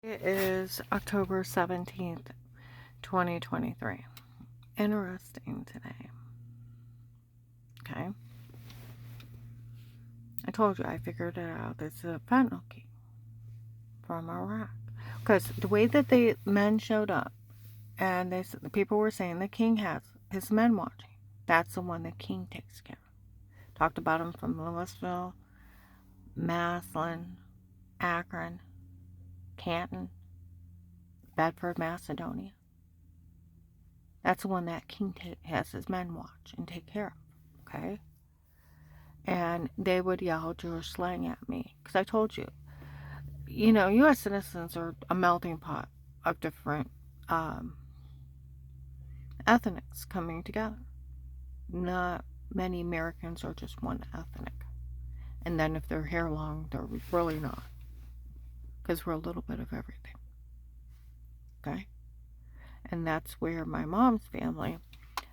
It is October 17th, 2023. Interesting today. Okay. I told you I figured it out. It's a fentanyl key from Iraq. Because the way that the men showed up, and the people were saying the king has his men watching. That's the one the king takes care of. Talked about him from Louisville, Maslin, Akron, Canton, Bedford, Macedonia. That's the one that king has his men watch and take care of. Okay. And they would yell Jewish slang at me. Because I told you, U.S. citizens are a melting pot of different um, ethnics coming together. Not many Americans are just one ethnic. And then if they're hair long, they're really not. Because we're a little bit of everything. Okay? And that's where my mom's family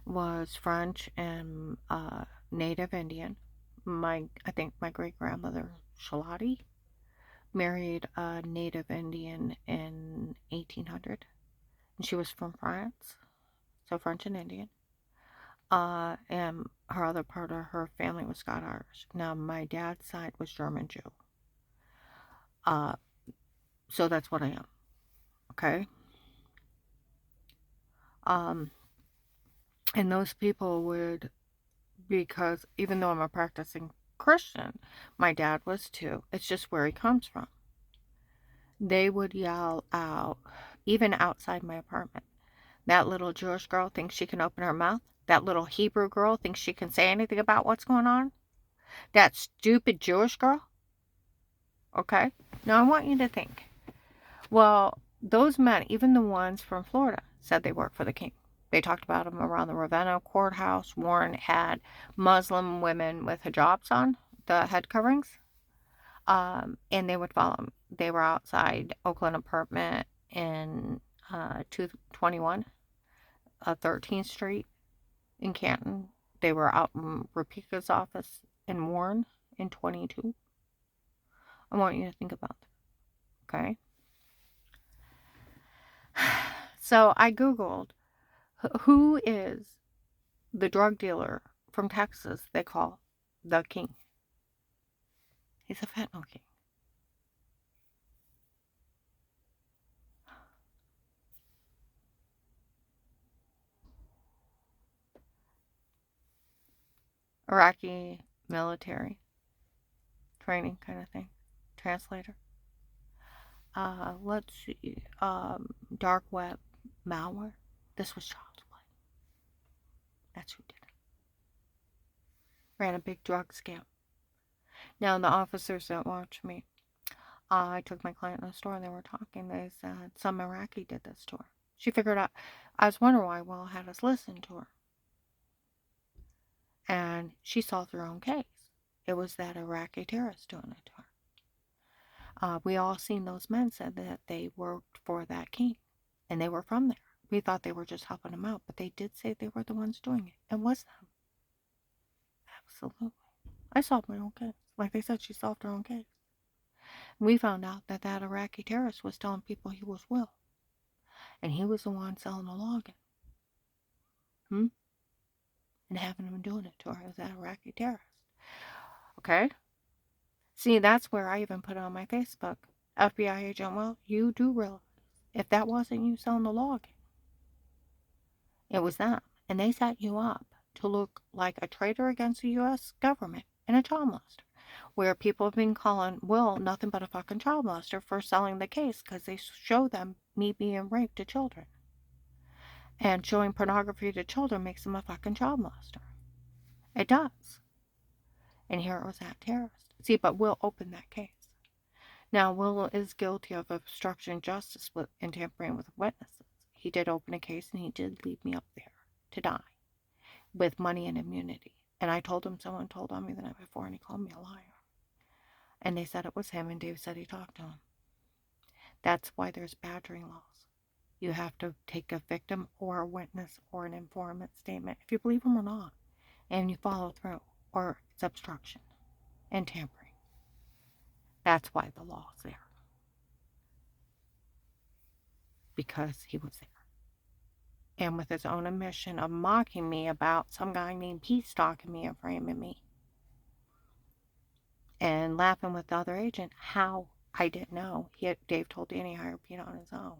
was French and Native Indian. I think my great grandmother, Shalati, married a native Indian in 1800, and she was from France, so French and Indian. And her other part of her family was Scotch-Irish. Now, my dad's side was German Jew. Uh, so that's what I am, okay? Um, and those people would, because even though I'm a practicing Christian, my dad was too. It's just where he comes from. They would yell out, even outside my apartment. That little Jewish girl thinks she can open her mouth. That little Hebrew girl thinks she can say anything about what's going on. That stupid Jewish girl. Okay? Now I want you to think. Well, those men, even the ones from Florida, said they work for the king. They talked about him around the Ravenna courthouse. Warren had Muslim women with hijabs on, the head coverings, and they would follow him. They were outside Oakland apartment in 221, 13th Street in Canton. They were out in Rapika's office in Warren in 22. I want you to think about that, okay? So I Googled who is the drug dealer from Texas they call the king. He's a fentanyl king. Iraqi military training kind of thing. Translator. Let's see. Dark web malware. This was child's play. That's who did it. Ran a big drug scam. Now the officers that watched me, I took my client in the store and they were talking. They said some Iraqi did this to her. She figured out. I was wondering why Will had us listen to her, and she solved her own case. It was that Iraqi terrorist doing it to her. We all seen those men said that they worked for that king, and they were from there. We thought they were just helping him out, but they did say they were the ones doing it. It was them. Absolutely. I solved my own case. Like they said, she solved her own case. We found out that that Iraqi terrorist was telling people he was Will, and he was the one selling the login. And having them doing it to her as that Iraqi terrorist. Okay? See, that's where I even put it on my Facebook. FBI agent, well, you do realize if that wasn't you selling the login, it was them. And they set you up to look like a traitor against the U.S. government and a child molester. Where people have been calling Will nothing but a fucking child molester for selling the case because they show them me being raped to children. And showing pornography to children makes them a fucking child molester. It does. And here it was that terrorist. See, but Will opened that case. Now, Will is guilty of obstruction of justice and tampering with witnesses. He did open a case and he did leave me up there to die with money and immunity. And I told him someone told on me the night before and he called me a liar. And they said it was him and Dave said he talked to him. That's why there's badgering laws. You have to take a victim or a witness or an informant statement, if you believe them or not, and you follow through, or it's obstruction and tampering. That's why the law is there. because he was there. And with his own admission of mocking me about some guy named Pete stalking me and framing me. And laughing with the other agent, how I didn't know. Dave told Danny he hired Pete on his own.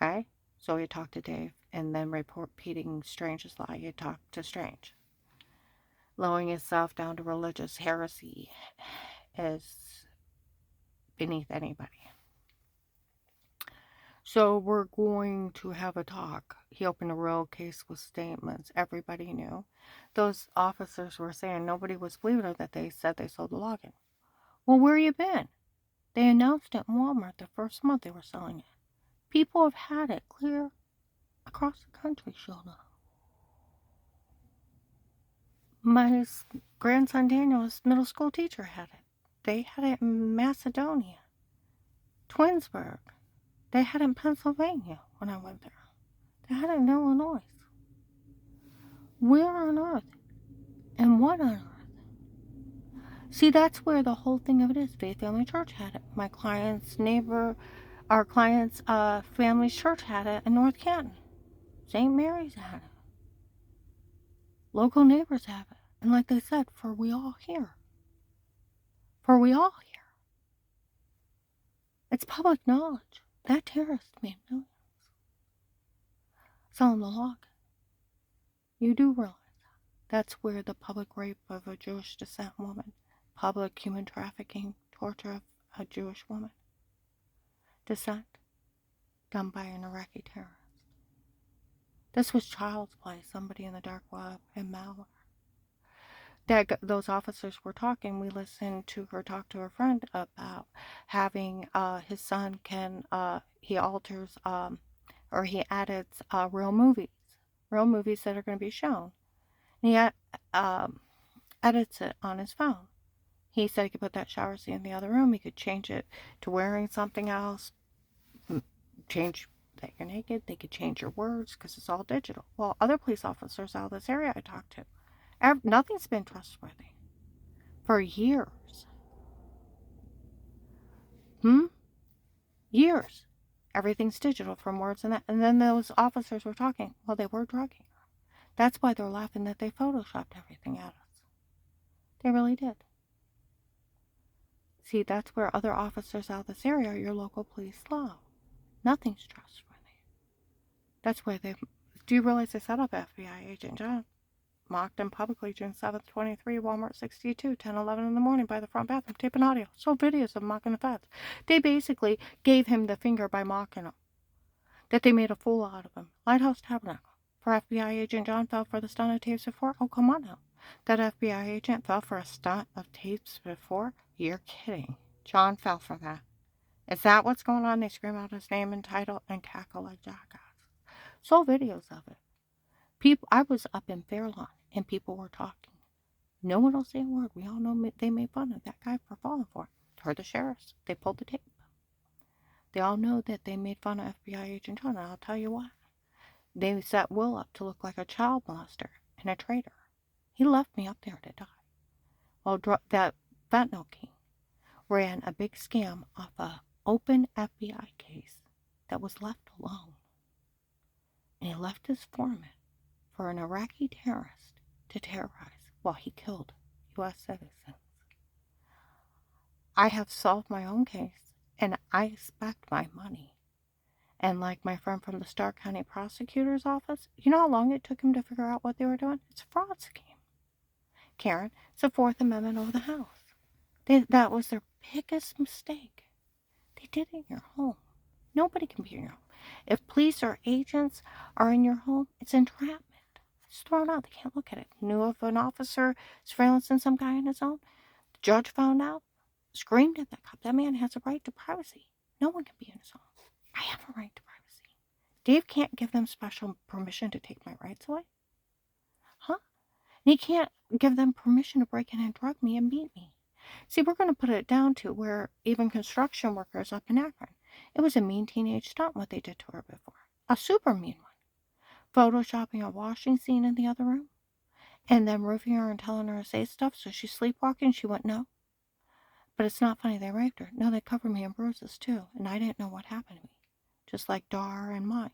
Okay? So he talked to Dave, and then repeating Strange's lie, he talked to Strange. Lowering himself down to religious heresy is beneath anybody. So we're going to have a talk. He opened a real case with statements everybody knew. Those officers were saying nobody was believing it, that they said they sold the login. Well, where you been? They announced it in Walmart the first month they were selling it. People have had it clear across the country, Sheldon. My grandson Daniel's middle school teacher had it. They had it in Macedonia, Twinsburg. They had it in Pennsylvania when I went there. They had it in Illinois. Where on earth? And what on earth? See, that's where the whole thing of it is. Faith Family Church had it. My client's neighbor, our client's family's church had it in North Canton. St. Mary's had it. Local neighbors have it. And like they said, for we all here. For we all here. It's public knowledge. That terrorist made millions. Selling the log. You do realize that's where the public rape of a Jewish descent woman, public human trafficking, torture of a Jewish woman, descent, done by an Iraqi terrorist. This was child's play, somebody in the dark web and malware. Those officers were talking. We listened to her talk to her friend about having his son he alters or he edits real movies that are going to be shown. And he edits it on his phone. He said he could put that shower scene in the other room. He could change it to wearing something else, change that you're naked. They could change your words because it's all digital. Well, other police officers out of this area I talked to, nothing's been trustworthy for years. Years. Everything's digital from words and that. And then those officers were talking. Well, they were drugging her. That's why they're laughing that they photoshopped everything at us. They really did. See, that's where other officers out of this area are your local police law. Nothing's trustworthy. That's where they... Do you realize they set up FBI agent John? Mocked him publicly June 7th, 23, Walmart 62, 10:11 in the morning by the front bathroom, tape and audio. So videos of mocking the feds. They basically gave him the finger by mocking him. That they made a fool out of him. Lighthouse Tabernacle. For FBI agent John fell for the stunt of tapes before? Oh, come on now. That FBI agent fell for a stunt of tapes before? You're kidding. John fell for that. Is that what's going on? They scream out his name and title and cackle like jackasses. So videos of it. I was up in Fairlawn and people were talking. No one will say a word. We all know they made fun of that guy for falling for it. Or the sheriffs. They pulled the tape. They all know that they made fun of FBI agent John, and I'll tell you why. They set Will up to look like a child molester and a traitor. He left me up there to die. Well, that fentanyl king ran a big scam off a open FBI case that was left alone. And he left his foreman for an Iraqi terrorist to terrorize while he killed U.S. citizens. I have solved my own case, and I expect my money. And like my friend from the Stark County Prosecutor's Office, you know how long it took him to figure out what they were doing? It's a fraud scheme. Karen, it's a Fourth Amendment over the House. That was their biggest mistake. They did it in your home. Nobody can be in your home. If police or agents are in your home, it's entrapment. It's thrown out. They can't look at it. Knew of an officer surveillancing some guy on his own. The judge found out, screamed at that cop. That man has a right to privacy. No one can be in his home. I have a right to privacy. Dave can't give them special permission to take my rights away. Huh? And he can't give them permission to break in and drug me and beat me. See, we're going to put it down to where even construction workers up in Akron, it was a mean teenage stunt what they did to her before. A super mean one. Photoshopping a washing scene in the other room. And then roofing her and telling her to say stuff so she's sleepwalking she wouldn't know. But it's not funny they raped her. No, they covered me in bruises too. And I didn't know what happened to me. just like Dar and Mike.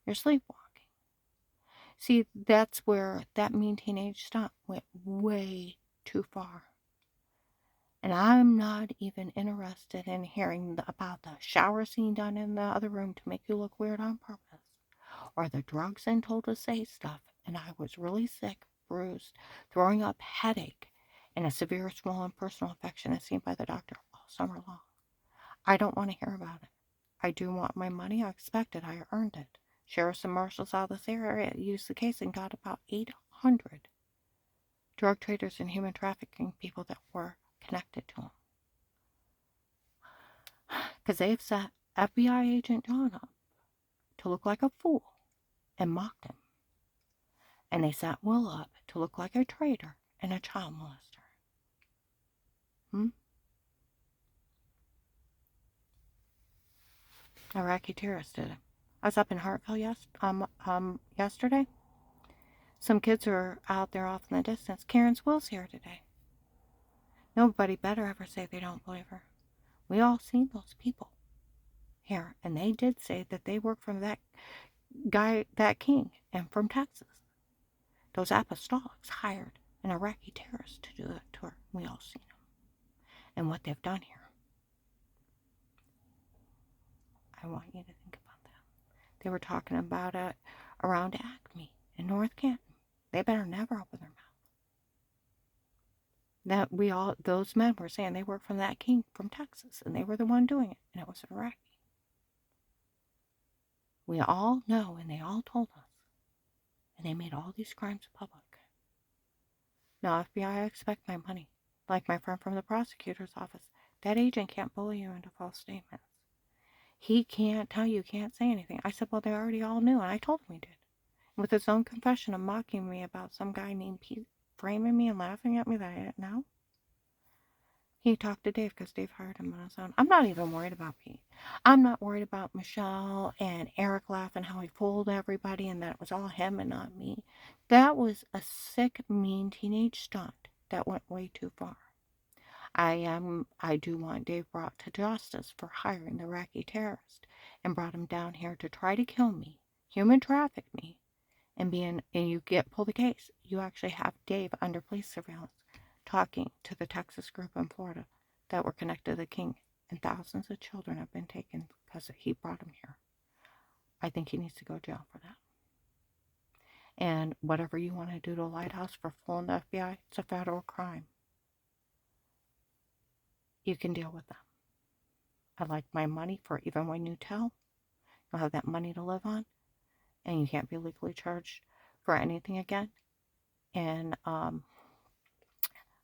You're sleepwalking. See, that's where that mean teenage stunt went way too far. And I'm not even interested in hearing about the shower scene done in the other room to make you look weird on purpose, or the drugs and told to say stuff, and I was really sick, bruised, throwing up, headache, and a severe swollen personal infection as seen by the doctor all summer long. I don't want to hear about it. I do want my money. I expect it. I earned it. Sheriffs and marshals out of this area used the case and got about 800 drug traders and human trafficking people that were connected to them. Because they've set FBI agent John up to look like a fool and mocked him. And they set Will up to look like a traitor and a child molester. Iraqi terrorists did it. I was up in Hartville yesterday. Some kids are out there off in the distance. Karen's Will's here today. Nobody better ever say they don't believe her. We all seen those people here, and they did say that they work from that guy, that king, and from Texas. Those apostolics hired an Iraqi terrorist to do it to her. We all seen them. And what they've done here. I want you to think about that. They were talking about it around Acme in North Canton. They better never open their mouth. Those men were saying they worked from that king from Texas, and they were the one doing it, and it was an Iraqi. We all know, and they all told us. And they made all these crimes public. Now, FBI, I expect my money. Like my friend from the prosecutor's office, that agent can't bully you into false statements. He can't tell you, can't say anything. I said, well, they already all knew, and I told him he did. And with his own confession of mocking me about some guy named Pete framing me and laughing at me that I didn't know. He talked to Dave because Dave hired him on his own. I'm not even worried about Pete. I'm not worried about Michelle and Eric laughing how he fooled everybody and that it was all him and not me. That was a sick, mean teenage stunt that went way too far. I do want Dave brought to justice for hiring the Iraqi terrorist and brought him down here to try to kill me, human traffic me, and you pull the case. You actually have Dave under police surveillance talking to the Texas group in Florida that were connected to the king, and thousands of children have been taken because he brought them here. I think he needs to go to jail for that. And whatever you want to do to Lighthouse for fooling the FBI, it's a federal crime. You can deal with that. I like my money for even when you tell. You'll have that money to live on, and you can't be legally charged for anything again. And I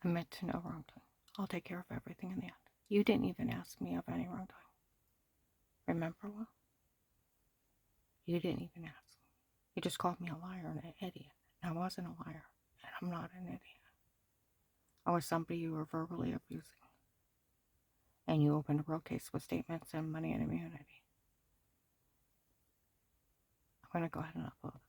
meant to know wrongdoing. I'll take care of everything in the end. You didn't even ask me of any wrongdoing. Remember, Will? You didn't even ask. You just called me a liar and an idiot. And I wasn't a liar, and I'm not an idiot. I was somebody you were verbally abusing. And you opened a real case with statements and money and immunity. I'm going to go ahead and upload